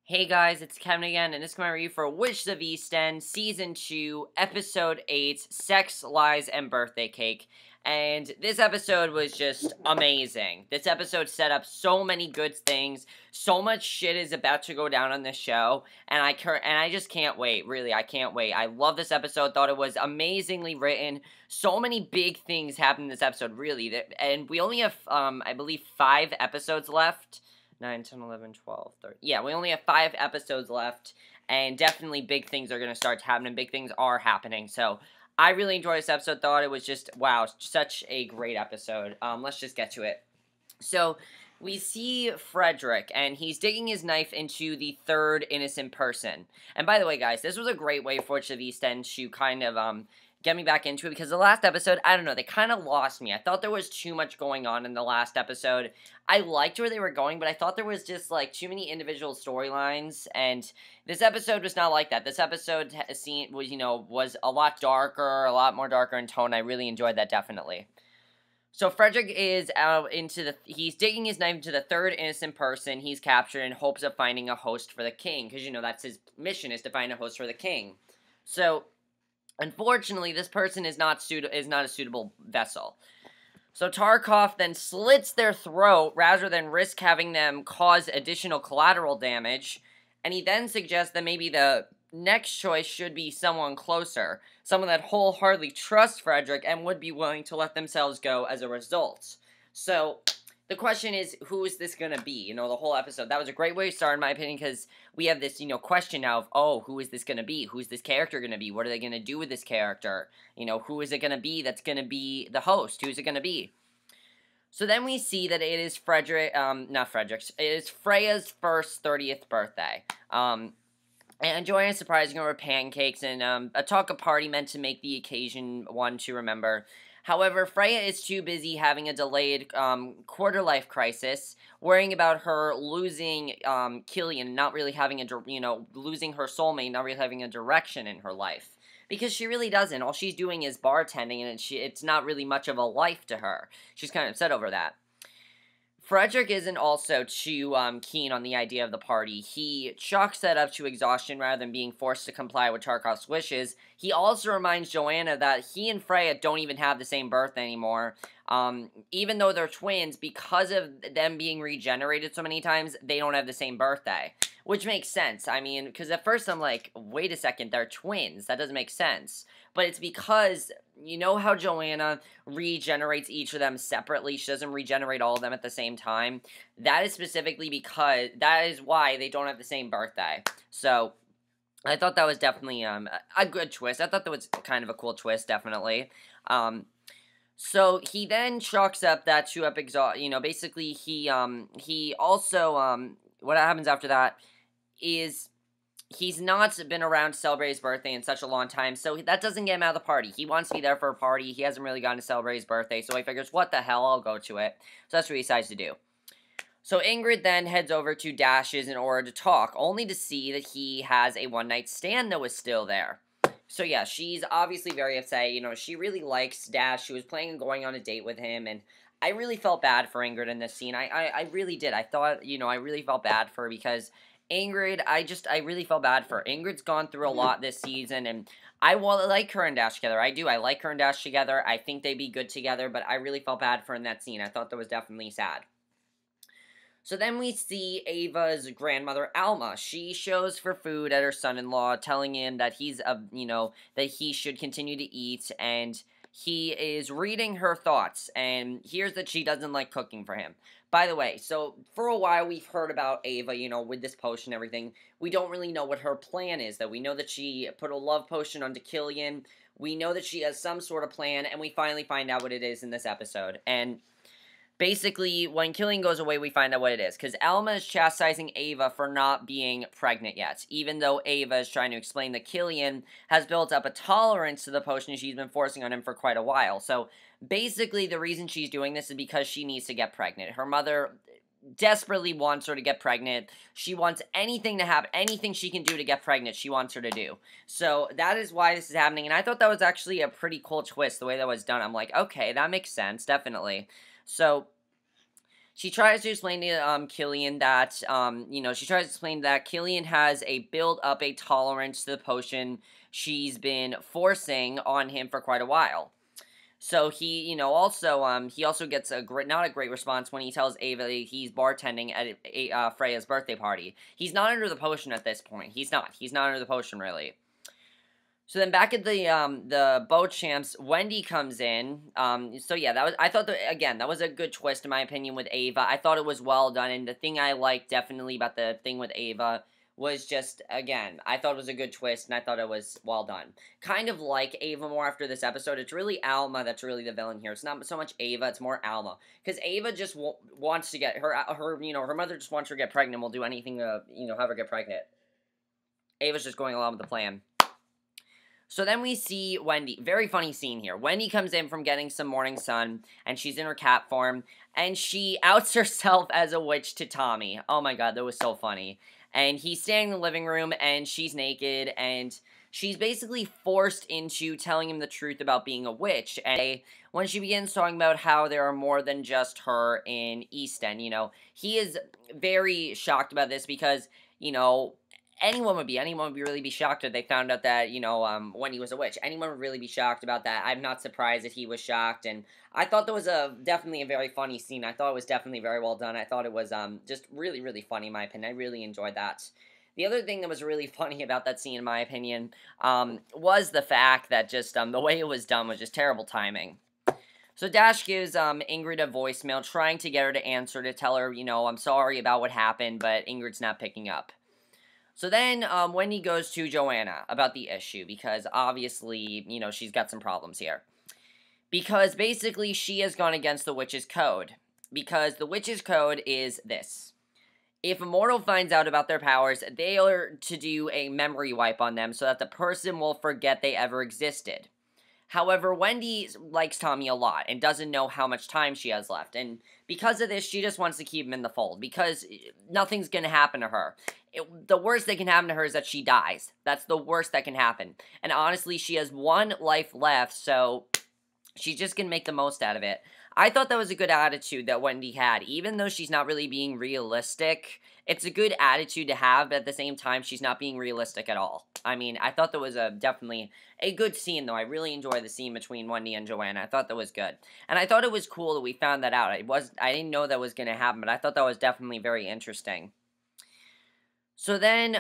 Hey guys, it's Kevin again, and this is my review for Witches of East End, Season 2, Episode 8, Sex, Lies, and Birthday Cake. And this episode was just amazing. This episode set up so many good things. So much shit is about to go down on this show, and I just can't wait. Really, I can't wait. I love this episode. Thought it was amazingly written. So many big things happened in this episode, really. And we only have, I believe, 5 episodes left. 9, 10, 11, 12, 13. Yeah, we only have 5 episodes left, and definitely big things are going to start happening. Big things are happening, so I really enjoyed this episode. Thought it was just, wow, such a great episode. Let's just get to it. So, we see Frederick, and he's digging his knife into the third innocent person. And by the way, guys, this was a great way for Witches of East End to kind of, get me back into it, because the last episode, I don't know, they kind of lost me. I thought there was too much going on in the last episode. I liked where they were going, but I thought there was just, like, too many individual storylines, and this episode was not like that. This episode was a lot darker, a lot more darker in tone. I really enjoyed that, definitely. So Frederick is he's digging his knife into the third innocent person he's captured in hopes of finding a host for the king, because, that's his mission, is to find a host for the king. So, unfortunately, this person is not a suitable vessel. So Tarkoff then slits their throat rather than risk having them cause additional collateral damage, and he then suggests that maybe the next choice should be someone closer, someone that wholeheartedly trusts Frederick and would be willing to let themselves go as a result. So the question is, who is this going to be? The whole episode. That was a great way to start, in my opinion, because we have this, question now of, oh, who is this going to be? Who's this character going to be? What are they going to do with this character? Who is it going to be that's going to be the host? Who's it going to be? So then we see that it is it is Freya's first 30th birthday. And Joanna is surprising her with pancakes and a taco party meant to make the occasion one to remember. However, Freya is too busy having a delayed quarter-life crisis, worrying about her losing Killian, not really having losing her soulmate, not really having a direction in her life. Because she really doesn't. All she's doing is bartending, and it's not really much of a life to her. She's kind of upset over that. Frederick isn't also too keen on the idea of the party. He chalks that up to exhaustion rather than being forced to comply with Tarkoff's wishes. He also reminds Joanna that he and Freya don't even have the same birth anymore. Even though they're twins, because of them being regenerated so many times, they don't have the same birthday. Which makes sense. I mean, because at first I'm like, wait a second, they're twins. That doesn't make sense. But it's because, you know how Joanna regenerates each of them separately? She doesn't regenerate all of them at the same time. That is specifically because, that is why they don't have the same birthday. So, I thought that was definitely a good twist. I thought that was kind of a cool twist, definitely. So he then chalks up that to basically he also, what happens after that is he's not been around to celebrate his birthday in such a long time, so that doesn't get him out of the party. He wants to be there for a party. He hasn't really gotten to celebrate his birthday, so he figures, what the hell, I'll go to it. So that's what he decides to do. So Ingrid then heads over to Dash's in order to talk, only to see that he has a one-night stand that was still there. So yeah, she's obviously very upset. She really likes Dash. She was planning on going on a date with him, and I really felt bad for Ingrid in this scene. I really did. I thought, I really felt bad for her because Ingrid, I really felt bad for her. Ingrid's gone through a lot this season, and I like her and Dash together. I do. I like her and Dash together. I think they'd be good together, but I really felt bad for her in that scene. I thought that was definitely sad. So then we see Ava's grandmother, Alma. She shows for food at her son-in-law, telling him that that he should continue to eat, and he is reading her thoughts, and hears that she doesn't like cooking for him. By the way, so for a while we've heard about Ava, with this potion and everything. We don't really know what her plan is, though. We know that she put a love potion onto Killian. We know that she has some sort of plan, and we finally find out what it is in this episode. And basically, when Killian goes away, we find out what it is. Because Alma is chastising Ava for not being pregnant yet. Even though Ava is trying to explain that Killian has built up a tolerance to the potion she's been forcing on him for quite a while. So, basically, the reason she's doing this is because she needs to get pregnant. Her mother desperately wants her to get pregnant. She wants anything to happen, anything she can do to get pregnant, she wants her to do. So, that is why this is happening. And I thought that was actually a pretty cool twist, the way that was done. I'm like, okay, that makes sense, definitely. So, she tries to explain to Killian that she tries to explain that Killian has built up a tolerance to the potion she's been forcing on him for quite a while. So he, he also gets not a great response when he tells Ava that he's bartending at Freya's birthday party. He's not under the potion at this point. He's not under the potion, really. So then back at the boat champs, Wendy comes in. So yeah, that was a good twist in my opinion with Ava. I thought it was well done, and the thing I liked definitely about the thing with Ava was just, again, I thought it was a good twist, and I thought it was well done. Kind of like Ava more after this episode. It's really Alma that's really the villain here. It's not so much Ava, it's more Alma. Because Ava just wants to get, her mother just wants her to get pregnant, will do anything to, have her get pregnant. Ava's just going along with the plan. So then we see Wendy. Very funny scene here. Wendy comes in from getting some morning sun, and she's in her cat form, and she outs herself as a witch to Tommy. Oh my god, that was so funny. And he's standing in the living room, and she's naked, and she's basically forced into telling him the truth about being a witch. And when she begins talking about how there are more than just her in East End, he is very shocked about this because, anyone would really be shocked if they found out that, Wendy was a witch. Anyone would really be shocked about that. I'm not surprised that he was shocked, and I thought that was definitely a very funny scene. I thought it was definitely very well done. I thought it was, just really, really funny, in my opinion. I really enjoyed that. The other thing that was really funny about that scene, in my opinion, was the fact that just, the way it was done was just terrible timing. So Dash gives Ingrid a voicemail, trying to get her to answer, to tell her, I'm sorry about what happened, but Ingrid's not picking up. So then, Wendy goes to Joanna about the issue, because obviously, she's got some problems here. Because basically, she has gone against the witch's code. Because the witch's code is this. If a mortal finds out about their powers, they are to do a memory wipe on them so that the person will forget they ever existed. However, Wendy likes Tommy a lot and doesn't know how much time she has left. And because of this, she just wants to keep him in the fold. Because nothing's going to happen to her. The worst that can happen to her is that she dies. That's the worst that can happen. And honestly, she has one life left, so she's just going to make the most out of it. I thought that was a good attitude that Wendy had. Even though she's not really being realistic, it's a good attitude to have, but at the same time, she's not being realistic at all. I mean, I thought that was definitely a good scene, though. I really enjoyed the scene between Wendy and Joanna. I thought that was good. And I thought it was cool that we found that out. I didn't know that was going to happen, but I thought that was definitely very interesting. So then,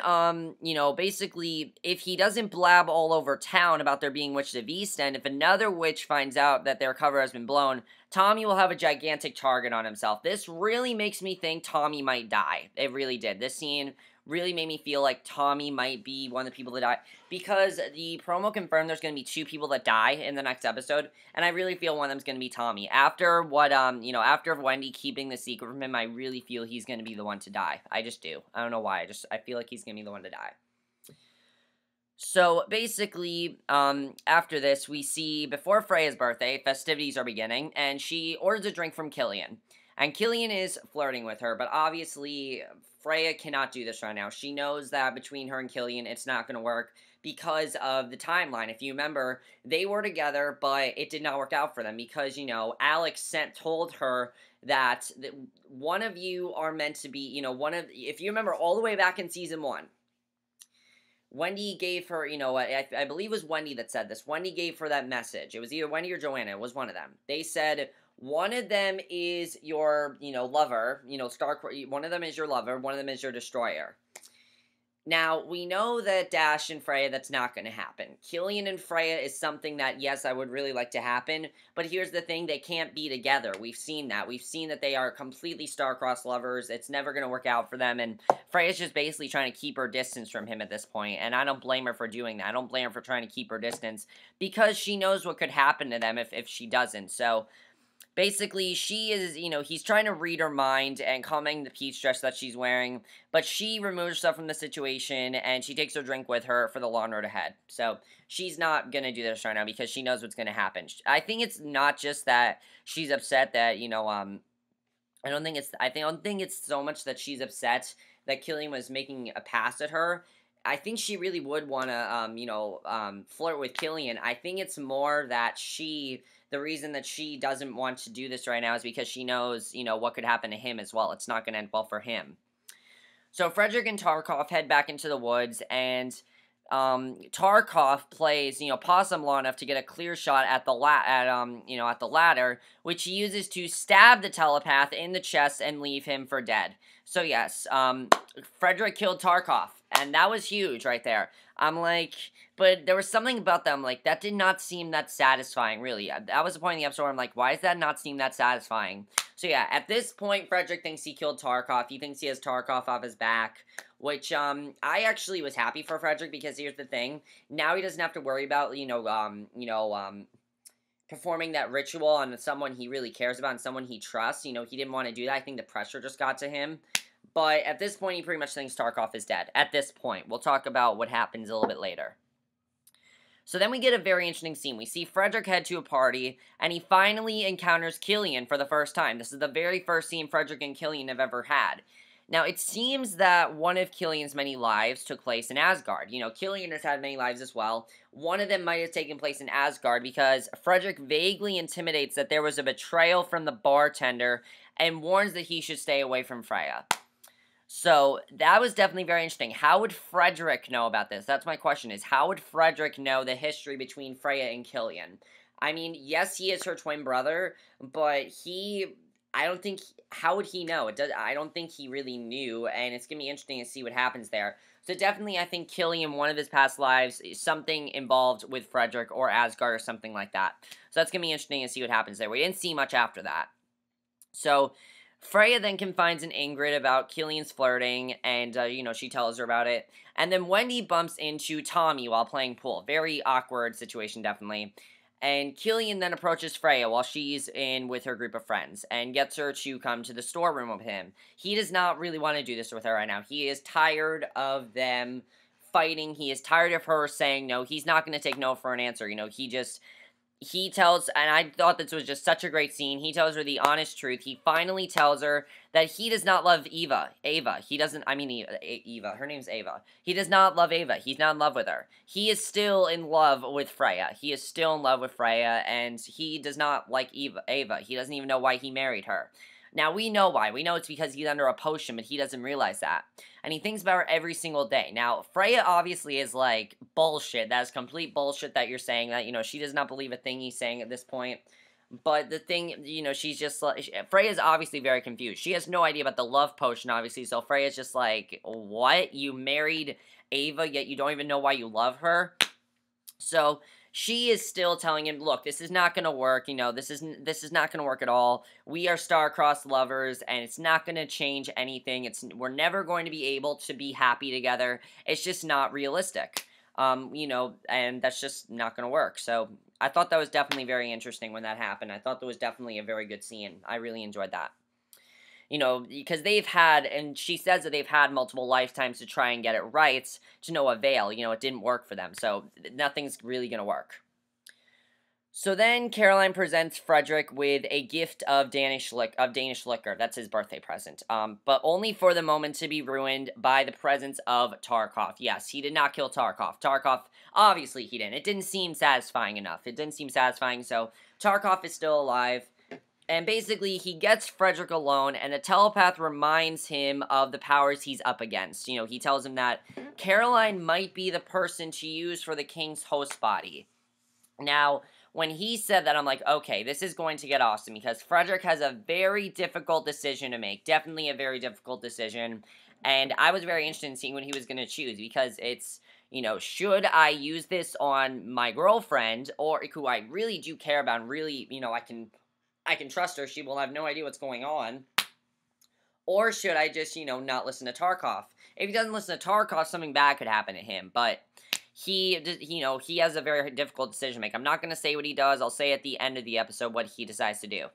basically, if he doesn't blab all over town about there being witches of East End, if another witch finds out that their cover has been blown, Tommy will have a gigantic target on himself. This really makes me think Tommy might die. It really did. This scene really made me feel like Tommy might be one of the people that die, because the promo confirmed there's going to be 2 people that die in the next episode, and I really feel one of them's going to be Tommy. After after Wendy keeping the secret from him, I really feel he's going to be the one to die. I just do. I don't know why. I feel like he's going to be the one to die. So, basically, after this, we see, before Freya's birthday, festivities are beginning, and she orders a drink from Killian. And Killian is flirting with her, but obviously, Freya cannot do this right now. She knows that between her and Killian, it's not going to work because of the timeline. If you remember, they were together, but it did not work out for them because, Alex told her that one of you are meant to be, if you remember all the way back in season 1, Wendy gave her, I believe it was Wendy that said this. Wendy gave her that message. It was either Wendy or Joanna. It was one of them. They said, one of them is your, lover, one of them is your lover, one of them is your destroyer. Now, we know that Dash and Freya, that's not going to happen. Killian and Freya is something that, yes, I would really like to happen, but here's the thing, they can't be together. We've seen that. We've seen that they are completely star-crossed lovers. It's never going to work out for them, and Freya's just basically trying to keep her distance from him at this point, and I don't blame her for doing that. I don't blame her for trying to keep her distance, because she knows what could happen to them if she doesn't, so basically, she is, he's trying to read her mind and calming the peach dress that she's wearing, but she removes herself from the situation, and she takes her drink with her for the long road ahead. So, she's not gonna do this right now because she knows what's gonna happen. I think it's not just that she's upset that, I don't think it's so much that she's upset that Killian was making a pass at her. I think she really would want to, flirt with Killian. I think it's more that the reason that she doesn't want to do this right now is because she knows, what could happen to him as well. It's not going to end well for him. So Frederick and Tarkoff head back into the woods, and Tarkoff plays, possum long enough to get a clear shot at the at the ladder, which he uses to stab the telepath in the chest and leave him for dead. So yes, Frederick killed Tarkoff, and that was huge right there. I'm like, but there was something about them, like, that did not seem that satisfying, really. That was the point in the episode where I'm like, why does that not seem that satisfying? So yeah, at this point, Frederick thinks he killed Tarkoff. He thinks he has Tarkoff off his back, which, I actually was happy for Frederick, because here's the thing. Now he doesn't have to worry about, performing that ritual on someone he really cares about and someone he trusts. He didn't want to do that. I think the pressure just got to him. But at this point, he pretty much thinks Tarkoff is dead. At this point. We'll talk about what happens a little bit later. So then we get a very interesting scene. We see Frederick head to a party, and he finally encounters Killian for the first time. This is the very first scene Frederick and Killian have ever had. Now, it seems that one of Killian's many lives took place in Asgard. Killian has had many lives as well. One of them might have taken place in Asgard because Frederick vaguely intimidates that there was a betrayal from the bartender and warns that he should stay away from Freya. So, that was definitely very interesting. How would Frederick know about this? That's my question, is how would Frederick know the history between Freya and Killian? I mean, yes, he is her twin brother, but how would he know? I don't think he really knew, and it's going to be interesting to see what happens there. So definitely, I think Killian, one of his past lives, is something involved with Frederick or Asgard or something like that. So that's going to be interesting to see what happens there. We didn't see much after that. So Freya then confides in Ingrid about Killian's flirting, and, she tells her about it. And then Wendy bumps into Tommy while playing pool. Very awkward situation, definitely. And Killian then approaches Freya while she's in with her group of friends and gets her to come to the storeroom with him. He does not really want to do this with her right now. He is tired of them fighting. He is tired of her saying no. He's not going to take no for an answer. He tells, and I thought this was just such a great scene, he tells her the honest truth. He finally tells her that he does not love Eva. Eva. Her name's Ava. He does not love Ava. He's not in love with her. He is still in love with Freya. He is still in love with Freya, and he does not like Ava. He doesn't even know why he married her. Now, we know why. We know it's because he's under a potion, but he doesn't realize that. And he thinks about her every single day. Now, Freya obviously is like, bullshit. That is complete bullshit that you're saying that, she does not believe a thing he's saying at this point. But the thing, she's just like, Freya's obviously very confused. She has no idea about the love potion, obviously. So Freya's just like, what? You married Ava, yet you don't even know why you love her? So she is still telling him, look, this is not going to work, this is not going to work at all. We are star-crossed lovers, and it's not going to change anything. We're never going to be able to be happy together. It's just not realistic, and that's just not going to work. So I thought that was definitely very interesting when that happened. I thought that was definitely a very good scene. I really enjoyed that. Because they've had, and she says that they've had multiple lifetimes to try and get it right, to no avail. It didn't work for them, so nothing's really going to work. So then Caroline presents Frederick with a gift of Danish liquor. That's his birthday present. But only for the moment to be ruined by the presence of Tarkoff. Yes, he did not kill Tarkoff. Tarkoff, obviously he didn't. It didn't seem satisfying enough. It didn't seem satisfying, so Tarkoff is still alive. And basically, he gets Frederick alone, and the telepath reminds him of the powers he's up against. He tells him that Caroline might be the person to use for the king's host body. Now, when he said that, I'm like, okay, this is going to get awesome, because Frederick has a very difficult decision to make. Definitely a very difficult decision. And I was very interested in seeing what he was going to choose, because it's, should I use this on my girlfriend, or who I really do care about, and really, I can trust her, she will have no idea what's going on. Or should I just, not listen to Tarkoff? If he doesn't listen to Tarkoff, something bad could happen to him, but he has a very difficult decision to make. I'm not going to say what he does, I'll say at the end of the episode what he decides to do.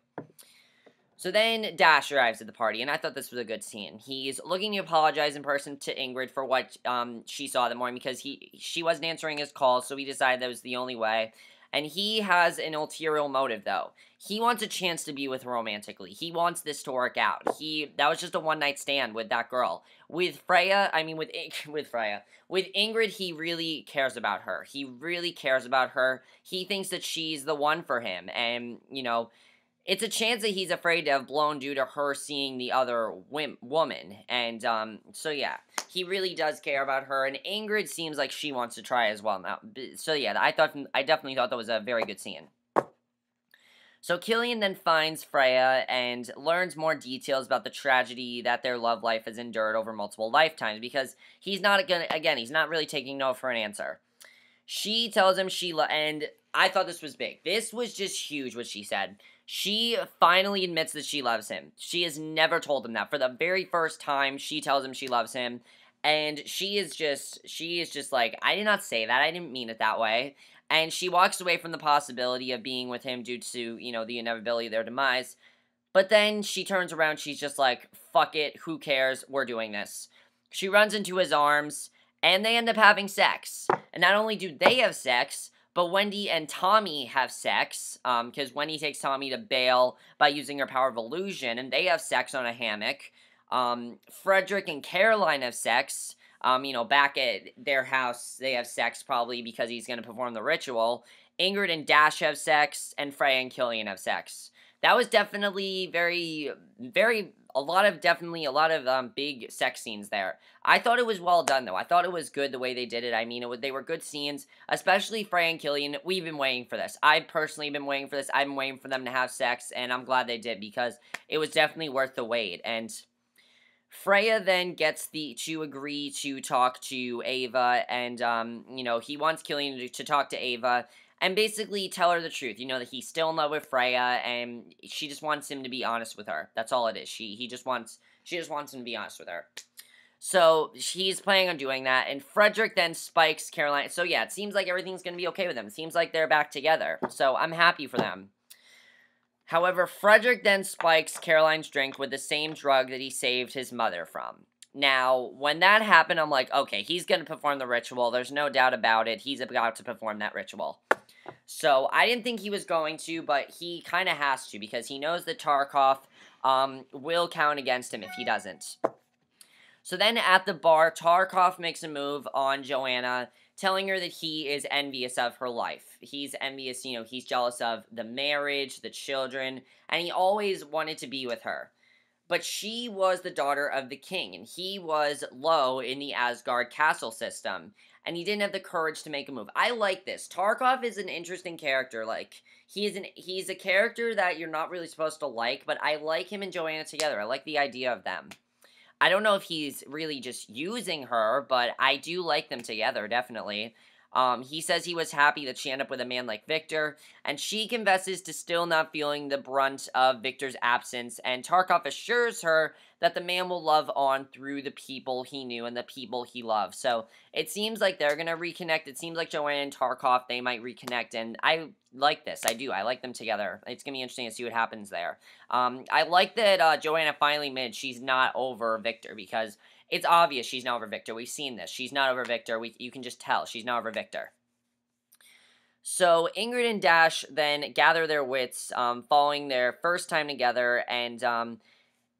So then Dash arrives at the party, and I thought this was a good scene. He's looking to apologize in person to Ingrid for what she saw that morning, because she wasn't answering his calls, so he decided that was the only way. And he has an ulterior motive, though. He wants a chance to be with her romantically. He wants this to work out. That was just a one-night stand with that girl. With Freya, with Freya. With Ingrid, he really cares about her. He really cares about her. He thinks that she's the one for him. And, it's a chance that he's afraid to have blown due to her seeing the other woman. And, so yeah, he really does care about her. And Ingrid seems like she wants to try as well now. So yeah, I definitely thought that was a very good scene. So Killian then finds Freya and learns more details about the tragedy that their love life has endured over multiple lifetimes, because he's not he's not really taking no for an answer. She tells him and I thought this was big. This was just huge what she said. She finally admits that she loves him. She has never told him that. For the very first time, she tells him she loves him. And she is just like, I did not say that. I didn't mean it that way. And she walks away from the possibility of being with him due to, the inevitability of their demise. But then she turns around, she's just like, fuck it, who cares, we're doing this. She runs into his arms, and they end up having sex. And not only do they have sex, but Wendy and Tommy have sex, because Wendy takes Tommy to bail by using her power of illusion, and they have sex on a hammock. Frederick and Caroline have sex, back at their house, they have sex probably because he's going to perform the ritual. Ingrid and Dash have sex, and Freya and Killian have sex. That was definitely a lot of big sex scenes there. I thought it was well done, though. I thought it was good the way they did it. I mean, they were good scenes, especially Freya and Killian. We've been waiting for this. I've personally been waiting for this. I've been waiting for them to have sex, and I'm glad they did, because it was definitely worth the wait. And Freya then gets to agree to talk to Ava, and, he wants Killian to talk to Ava, and basically tell her the truth, that he's still in love with Freya, and she just wants him to be honest with her. That's all it is. She just wants him to be honest with her. So, he's planning on doing that, and Frederick then spikes Caroline. So yeah, it seems like everything's gonna be okay with them. It seems like they're back together. So, I'm happy for them. However, Frederick then spikes Caroline's drink with the same drug that he saved his mother from. Now, when that happened, I'm like, okay, he's gonna perform the ritual. There's no doubt about it. He's about to perform that ritual. So, I didn't think he was going to, but he kind of has to, because he knows that Tarkoff will count against him if he doesn't. So then at the bar, Tarkoff makes a move on Joanna, telling her that he is envious of her life. He's envious, he's jealous of the marriage, the children, and he always wanted to be with her. But she was the daughter of the king, and he was low in the Asgard castle system, and he didn't have the courage to make a move. I like this. Tarkoff is an interesting character. Like, he's a character that you're not really supposed to like, but I like him and Joanna together. I like the idea of them. I don't know if he's really just using her, but I do like them together, definitely. He says he was happy that she ended up with a man like Victor, and she confesses to still not feeling the brunt of Victor's absence, and Tarkoff assures her that the man will love on through the people he knew and the people he loved. So, it seems like they're gonna reconnect. It seems like Joanna and Tarkoff, they might reconnect, and I like this. I do. I like them together. It's gonna be interesting to see what happens there. I like that Joanna finally admitted she's not over Victor, because it's obvious she's not over Victor. We've seen this. She's not over Victor. You can just tell. She's not over Victor. So, Ingrid and Dash then gather their wits, following their first time together, and,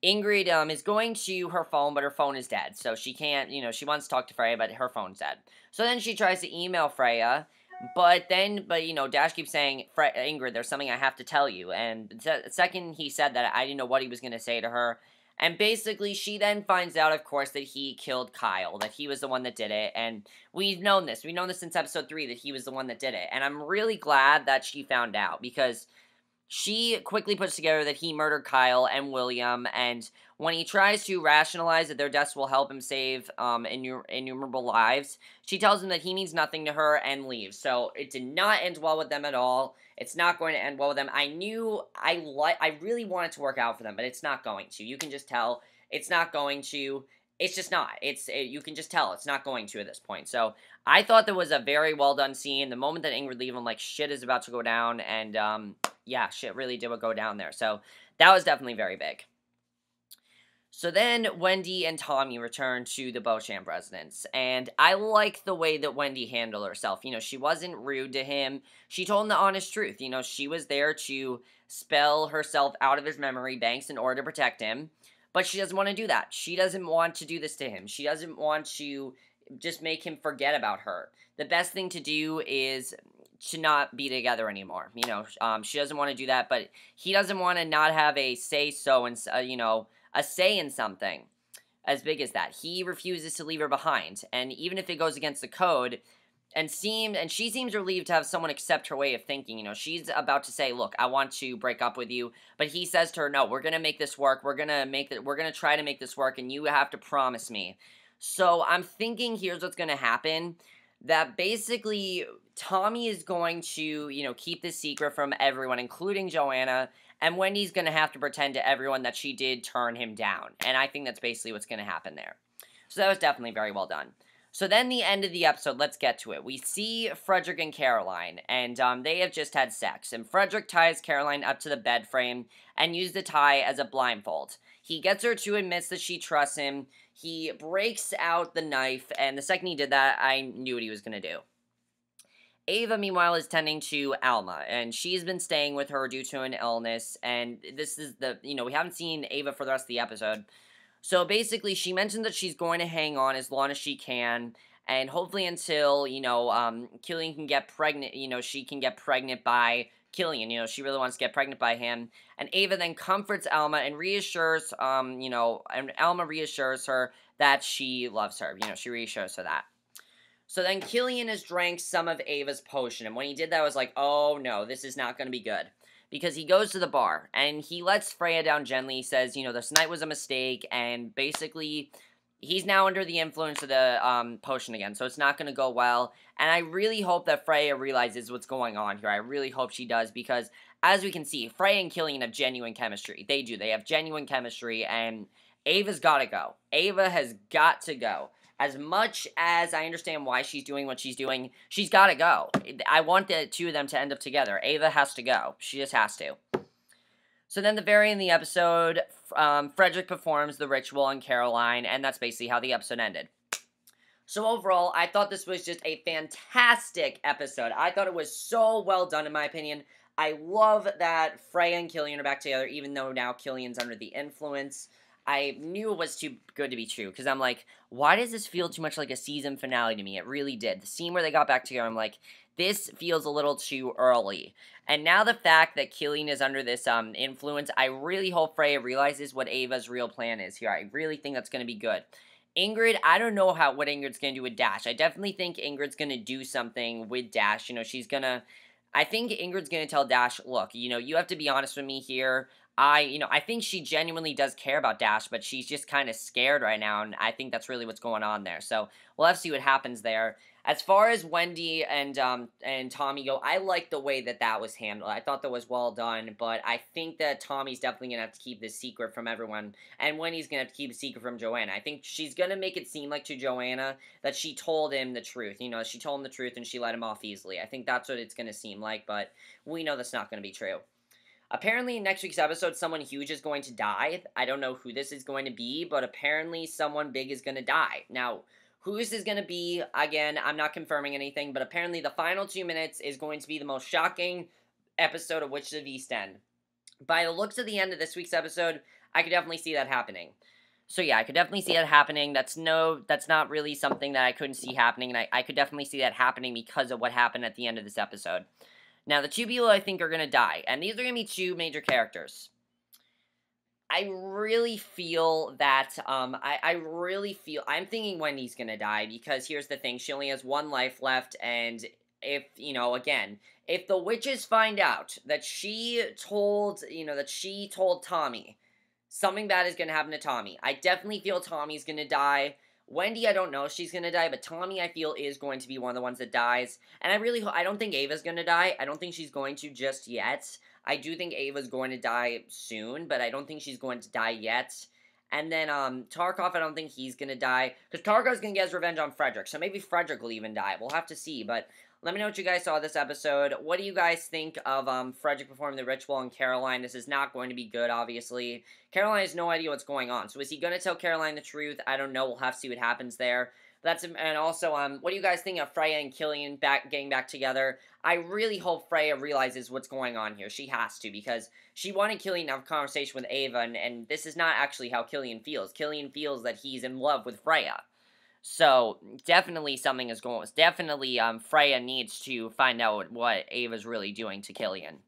Ingrid, is going to her phone, but her phone is dead. So, she can't, she wants to talk to Freya, but her phone's dead. So, then she tries to email Freya, but Dash keeps saying, Ingrid, there's something I have to tell you. And the second he said that, I didn't know what he was going to say to her. And basically, she then finds out, of course, that he killed Kyle, that he was the one that did it, and we've known this. We've known this since episode 3, that he was the one that did it, and I'm really glad that she found out, because she quickly puts together that he murdered Kyle and William, and when he tries to rationalize that their deaths will help him save innumerable lives, she tells him that he means nothing to her and leaves. So it did not end well with them at all. It's not going to end well with them. I really want it to work out for them, but it's not going to. You can just tell it's not going to. It's just not. You can just tell it's not going to at this point. So I thought that was a very well done scene. The moment that Ingrid leaves, I'm like, shit is about to go down, and yeah, shit really did go down there. So that was definitely very big. So then Wendy and Tommy return to the Beauchamp residence, and I like the way that Wendy handled herself. She wasn't rude to him. She told him the honest truth. She was there to spell herself out of his memory banks in order to protect him, but she doesn't want to do that. She doesn't want to do this to him. She doesn't want to just make him forget about her. The best thing to do is to not be together anymore. She doesn't want to do that, but he doesn't want to not have a say-so and, a say in something as big as that. He refuses to leave her behind, and even if it goes against the code, and she seems relieved to have someone accept her way of thinking. She's about to say, "Look, I want to break up with you," but he says to her, "No, we're gonna make this work. We're gonna try to make this work, and you have to promise me." So I'm thinking here's what's gonna happen. That basically Tommy is going to, keep this secret from everyone, including Joanna, and Wendy's going to have to pretend to everyone that she did turn him down. And I think that's basically what's going to happen there. So that was definitely very well done. So then the end of the episode, let's get to it. We see Frederick and Caroline, and they have just had sex. And Frederick ties Caroline up to the bed frame and uses the tie as a blindfold. He gets her to admit that she trusts him. He breaks out the knife, and the second he did that, I knew what he was going to do. Ava, meanwhile, is tending to Alma, and she's been staying with her due to an illness, and this is we haven't seen Ava for the rest of the episode. So basically, she mentioned that she's going to hang on as long as she can, and hopefully until, Killian can get pregnant, she can get pregnant by Killian, she really wants to get pregnant by him, and Ava then comforts Alma and reassures, and Alma reassures her that she loves her, she reassures her that. So then Killian has drank some of Ava's potion, and when he did that, I was like, oh no, this is not going to be good. Because he goes to the bar, and he lets Freya down gently. He says, this night was a mistake, and basically, he's now under the influence of the potion again, so it's not going to go well. And I really hope that Freya realizes what's going on here. I really hope she does, because as we can see, Freya and Killian have genuine chemistry. They do. They have genuine chemistry, and Ava's got to go. Ava has got to go. As much as I understand why she's doing what she's doing, she's got to go. I want the two of them to end up together. Ava has to go. She just has to. So then the very end of the episode, Frederick performs the ritual on Caroline, and that's basically how the episode ended. So overall, I thought this was just a fantastic episode. I thought it was so well done, in my opinion. I love that Freya and Killian are back together, even though now Killian's under the influence. I knew it was too good to be true, because I'm like, why does this feel too much like a season finale to me? It really did. The scene where they got back together, I'm like, this feels a little too early. And now the fact that Killian is under this influence, I really hope Freya realizes what Ava's real plan is here. I really think that's going to be good. Ingrid, I don't know what Ingrid's going to do with Dash. I definitely think Ingrid's going to do something with Dash. She's going to... I think Ingrid's going to tell Dash, look, you have to be honest with me here. I think she genuinely does care about Dash, but she's just kind of scared right now, and I think that's really what's going on there. So we'll have to see what happens there. As far as Wendy and Tommy go, I like the way that was handled. I thought that was well done, but I think that Tommy's definitely going to have to keep this secret from everyone, and Wendy's going to have to keep a secret from Joanna. I think she's going to make it seem like to Joanna that she told him the truth. She told him the truth and she let him off easily. I think that's what it's going to seem like, but we know that's not going to be true. Apparently, in next week's episode, someone huge is going to die. I don't know who this is going to be, but apparently someone big is going to die. Now, who this is going to be, again, I'm not confirming anything, but apparently the final 2 minutes is going to be the most shocking episode of Witches of East End. By the looks of the end of this week's episode, I could definitely see that happening. So yeah, I could definitely see that happening. That's not really something that I couldn't see happening, and I could definitely see that happening because of what happened at the end of this episode. Now, the two people I think are going to die, and these are going to be two major characters. I really feel that, I'm thinking Wendy's going to die, because here's the thing, she only has one life left, and if, if the witches find out that she told Tommy, something bad is going to happen to Tommy. I definitely feel Tommy's going to die. Wendy, I don't know if she's going to die, but Tommy, I feel, is going to be one of the ones that dies. And I don't think Ava's going to die. I don't think she's going to just yet. I do think Ava's going to die soon, but I don't think she's going to die yet. And then, Tarkoff, I don't think he's gonna die. Because Tarkoff's gonna get his revenge on Frederick. So maybe Frederick will even die. We'll have to see. But let me know what you guys saw this episode. What do you guys think of, Frederick performing the ritual on Caroline? This is not going to be good, obviously. Caroline has no idea what's going on. So is he gonna tell Caroline the truth? I don't know. We'll have to see what happens there. And also, what do you guys think of Freya and Killian getting back together? I really hope Freya realizes what's going on here. She has to, because she wanted Killian to have a conversation with Ava, and this is not actually how Killian feels. Killian feels that he's in love with Freya. So, definitely something is going on. Definitely, Freya needs to find out what Ava's really doing to Killian.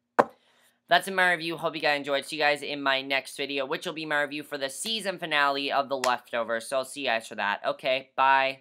That's my review. Hope you guys enjoyed. See you guys in my next video, which will be my review for the season finale of The Leftovers. So I'll see you guys for that. Okay, bye.